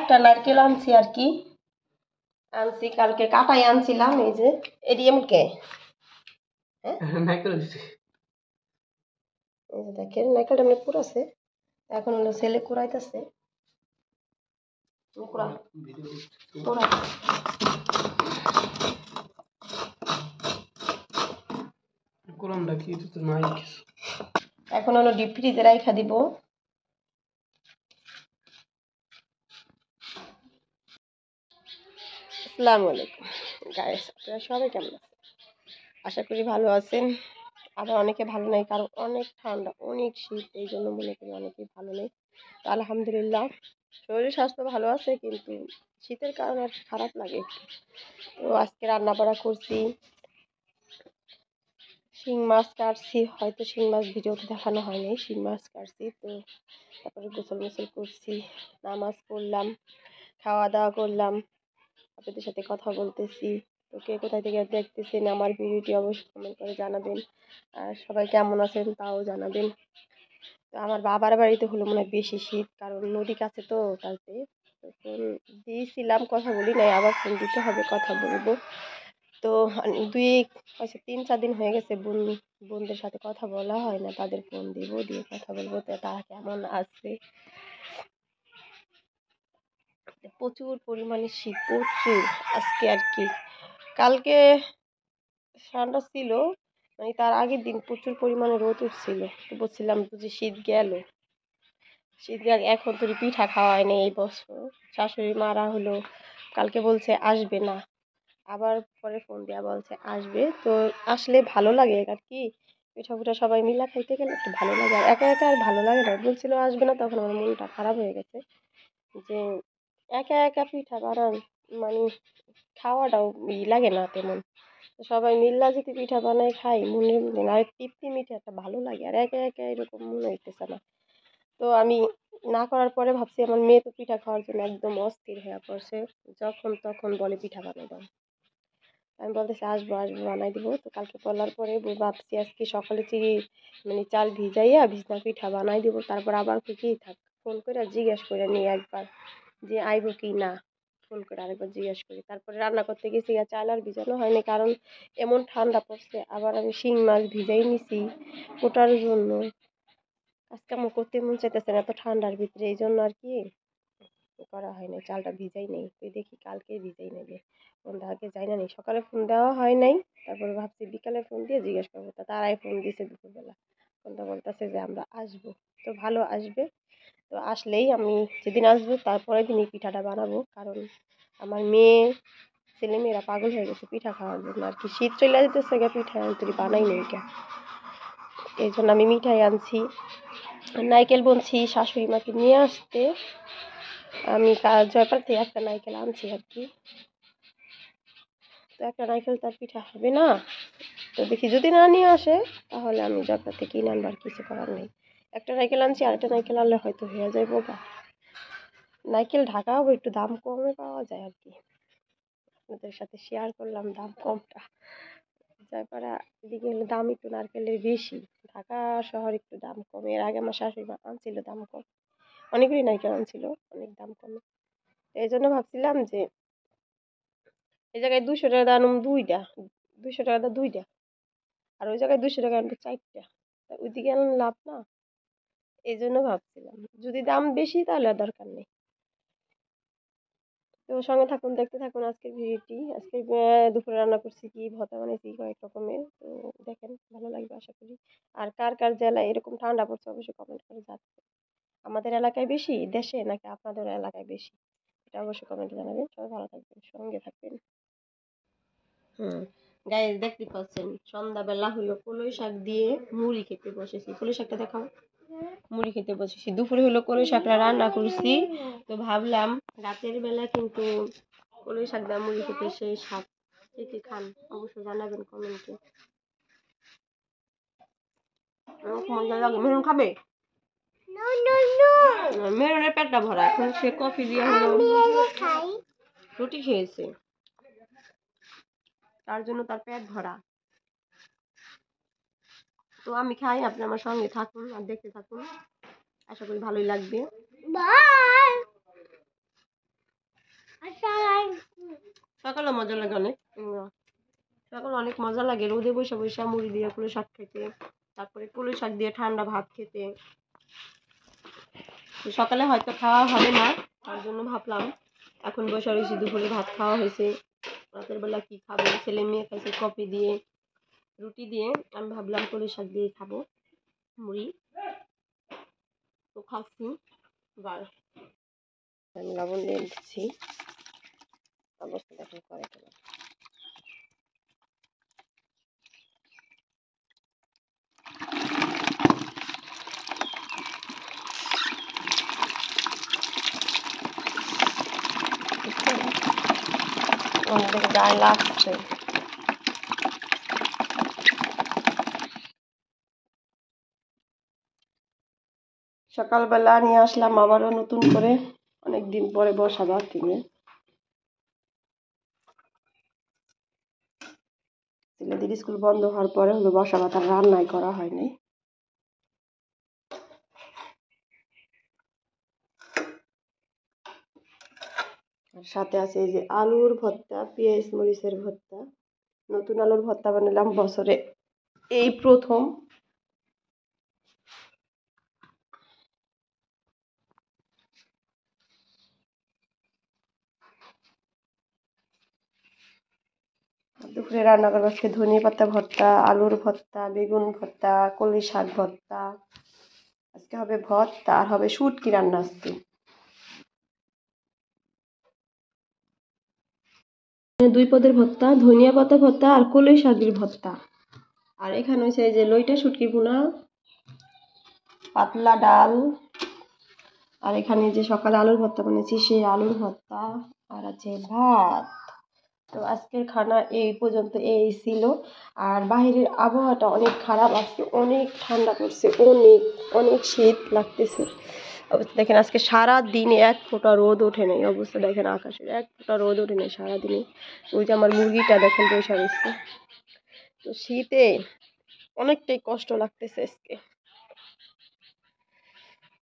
একটা নারকেল আনছি আর কি, আনছি কালকে কাটাই আনছিলাম। এই যে এডিএম কে নারকেল দিছি, এই যে দেখেন নারকেলটা এমনি পুরাছে, এখন হলো ছেলে কুড়াইতেছে। কুড়া কুড়া কুড়ামটা কি তো নাই কিছু, এখন হলো ডিপ ফ্রিজে রাইখা দিব। আসসালামু আলাইকুম গাইস, আপনারা সবাই কেমন আছেন? আশা করি ভালো আছেন। আবার অনেকে ভালো নেই, কারণ অনেক ঠান্ডা অনেক শীত, এই জন্য মনে করি অনেকেই ভালো নেই। তো আলহামদুলিল্লাহ শরীর স্বাস্থ্য ভালো আছে, কিন্তু শীতের কারণে আর খারাপ লাগে একটু। তো আজকে রান্না বাড়া করছি, শিং মাছ কাটছি, হয়তো শিং মাছ ভিডিওতে দেখানো হয়নি, শিং মাছ কাটছি। তো তারপরে গোসল মোসল করছি, নামাজ পড়লাম, খাওয়া দাওয়া করলাম, আপনাদের সাথে কথা বলতেছি। তো কে কোথায় থেকে দেখতেছেন আমার ভিডিওটি অবশ্যই কমেন্ট করে জানাবেন, আর সবাই কেমন আছেন তাও জানাবেন। তো আমার বাবার বাড়িতে হলো মনে হয় বেশি শীত, কারণ নদী কাছে তো কালকে ফোন দিয়েছিলাম, কথা বলি নাই, আবার ফোন দিতে হবে, কথা বলবো। তো দুই 3-4 দিন হয়ে গেছে বোনদের সাথে কথা বলা হয় না, তাদের ফোন দিব, দিয়ে কথা বলবো তো তারা কেমন আছে। প্রচুর পরিমাণে শীত, প্রচুর আজকে আর কি। কালকে ঠান্ডা ছিল, মানে তার আগের দিন প্রচুর পরিমাণে রোদ উঠছিল। তো বলছিলাম যে শীত গেল, শীত গেল, এখন তো পিঠা খাওয়ায় নেই এই বছর। শাশুড়ি মারা হলো কালকে বলছে আসবে না, আবার পরে ফোন দেওয়া বলছে আসবে। তো আসলে ভালো লাগে আর কি, পিঠা পুঠা সবাই মিলা খাইতে গেলে একটু ভালো লাগে, আর একা একা আর ভালো লাগে না। বলছিল আসবে না, তখন আমার মনটা খারাপ হয়ে গেছে যে একা একা পিঠা বানান, মানে খাওয়াটাও লাগে না তেমন। সবাই মিল্লা যদি পিঠা বানাই খাই মনের মধ্যে আর তৃপ্তি মিঠে একটা ভালো লাগে, আর একা একা এরকম মনে হইতেছে না। তো আমি না করার পরে ভাবছি আমার মেয়ে তো পিঠা খাওয়ার জন্য একদম অস্থির হয়ে পড়ছে, যখন তখন বলে পিঠা বানাই দাও। আমি বলতেছি আসবো আসবো বানাই দিব। তো কালকে বলার পরে ভাবছি আজকে সকালে মানে চাল ভিজাইয়া ভিজনা পিঠা বানাই দিব, তারপর আবার কি থাক ফোন করে জিজ্ঞেস করে নিই একবার যে আইব কি না, ফোন করে আরেকবার জিজ্ঞেস করি। তারপরে রান্না করতে গেছি, আর চাল আর ভিজানো হয়নি, কারণ এমন ঠান্ডা পড়ছে। আবার আমি শিং মাছ ভিজাই নিছি ওটার জন্য, আজকে আমার করতে মন চাইতেছে না এত ঠান্ডার ভিতরে, এই জন্য আর কি করা হয় নাই, চালটা ভিজাই নেই। তুই দেখি কালকে ভিজাই নেবে, ফোন আগে যাই না, সকালে ফোন দেওয়া হয় নাই, তারপরে ভাবছি বিকালে ফোন দিয়ে জিজ্ঞেস করবো, তা তারাই ফোন দিয়েছে দুপুরবেলা, ফোনটা বলতেছে যে আমরা আসবো। তো ভালো আসবে, তো আসলেই আমি যেদিন আসবো তারপরে দিনই পিঠাটা বানাবো, কারণ আমার মেয়ে ছেলে মেয়েরা পাগল হয়ে গেছে পিঠা খাওয়ার জন্য আর কি। শীত চলে যেতেছে গা, পিঠা তুই বানাই নেই কে, এই জন্য আমি মিঠাই আনছি, নারকেল বলছি শাশুড়ি মাকে নিয়ে আসতে। আমি জয়পাল থেকে একটা নারকেল আনছি আর কি, তো একটা নারকেল তার পিঠা হবে না। তো দেখি যদি না নিয়ে আসে তাহলে আমি জয়পাল থেকে কিনে আনবো, আর কিছু করার নেই। একটা নারকেল আনছি, আরেকটা নারকেল আনলে হয়তো হয়ে যায় বোকা। নারকেল ঢাকা হবে একটু দাম কমে পাওয়া যায় আর কি, আপনাদের সাথে শেয়ার করলাম দাম কমটা। জয়পাড়া দিকে হলে দাম একটু নারকেলের বেশি, ঢাকা শহর একটু দাম কম। এর আগে আমার শাশুড়ি মা আনছিল দাম কম, অনেকগুলি নারকেল আনছিল, অনেক দাম কমে। এই জন্য ভাবছিলাম যে এই জায়গায় 200 টাকা দাম দুইটা, 200 টাকা দাম দুইটা, আর ওই জায়গায় 200 টাকা আনবো 4টা, ওইদিকে আনলে লাভ না। এই জন্য ভাবছিলাম যদি দাম বেশি তাহলে আর দরকার নেই। তো সঙ্গে থাকুন, দেখতে থাকুন আজকের ভিডিওটি। আজকে দুপুরে রান্না করছি কি ভর্তা বানাইছি কয়েক রকমের, তো দেখেন ভালো লাগবে আশা করি। আর কার কার জেলায় এরকম ঠান্ডা পড়ছে অবশ্যই কমেন্ট করে জানাবেন, আমাদের এলাকায় বেশি দেশে নাকি আপনাদের এলাকায় বেশি, এটা অবশ্যই কমেন্টে জানাবেন। সবাই ভালো থাকবেন, সঙ্গে থাকবেন। গাইস দেখতে পাচ্ছেন সন্ধ্যাবেলা হলো কলই শাক দিয়ে মুড়ি খেতে বসেছি, কলই শাকটা দেখাও, মুড়ি খেতে বসেছি। দুপুরে হলো কলই শাকটা রান্না করছি, তো ভাবলাম রাতের বেলা কিন্তু কলই শাক দিয়ে মুড়ি খেতে সেই স্বাদ। কে কে খান অবশ্যই জানাবেন কমেন্টে, মজা লাগে। মেরুন খাবে? মেরুনের পেটটা ভরা, এখন সে কফি দিয়ে হলো রুটি খেয়েছে, তার জন্য তার পেট ভরা। তো আমি খাই, আপনি আমার সঙ্গে থাকুন আর দেখতে থাকুন, আশা করি ভালোই লাগবে। সকালে মজা লাগে অনেক। সকালে অনেক মজা লাগে রোদে বসে বসে মুড়ি দিয়ে পুরো শাক খেতে, তারপরে পুরো শাক দিয়ে ঠান্ডা ভাত খেতে। তো সকালে হয়তো খাওয়া হবে না, তার জন্য ভাবলাম এখন বসে রয়েছি, দুপুরে ভাত খাওয়া হয়েছে, রাতের বেলা কি খাবো, ছেলে মেয়ে খাইছে কফি দিয়ে রুটি দিয়ে, আমি ভাবলাম পুরো শাক দিয়ে খাবো মুড়ি, তো খাচ্ছি। আমি লবণ দিয়ে দিচ্ছি, অবস্থা দেখুন করে কেন। অনেক গায়ে লাগছে। সকালবেলা নিয়ে আসলাম আবারও নতুন করে, অনেকদিন পরে বসা ভাত কিনে। ছেলেদের স্কুল বন্ধ হওয়ার পরে হলো বসা ভাত, আর রান্নাই করা হয়নি। আর সাথে আছে এই যে আলুর ভর্তা, পেঁয়াজ মরিচের ভর্তা। নতুন আলুর ভর্তা বানালাম বছরে এই প্রথম। দুপুরে রান্না করবো আজকে ধনিয়া পাতা ভর্তা, আলুর ভর্তা, বেগুন ভর্তা, কলমি শাক ভর্তা। আজকে হবে ভর্তা আর হবে শুটকি রান্না আজকে। দুই পদের ভর্তা, ধনিয়া পাতা ভর্তা আর কলমি শাকের ভর্তা। আর এখানে হচ্ছে এই যে লইটা শুটকি ভুনা, পাতলা ডাল, আর এখানে যে সকালে আলুর ভর্তা বানিয়েছি সেই আলুর ভর্তা, আর আছে ভাত। তো আজকের খানা এই পর্যন্ত এই ছিল। আর বাইরের আবহাওয়াটা অনেক খারাপ, আজকে অনেক ঠান্ডা পড়ছে, অনেক অনেক শীত লাগতেছে। অবস্থা দেখেন আজকে সারা দিনে এক ফোঁটা রোদ ওঠে নাই, অবস্থা দেখেন আকাশের এক ফোঁটা রোদ ওঠে নাই সারাদিনে। ওই যে আমার মুরগিটা দেখেন বসে রয়েছে। তো শীতে অনেকটাই কষ্ট লাগতেছে আজকে।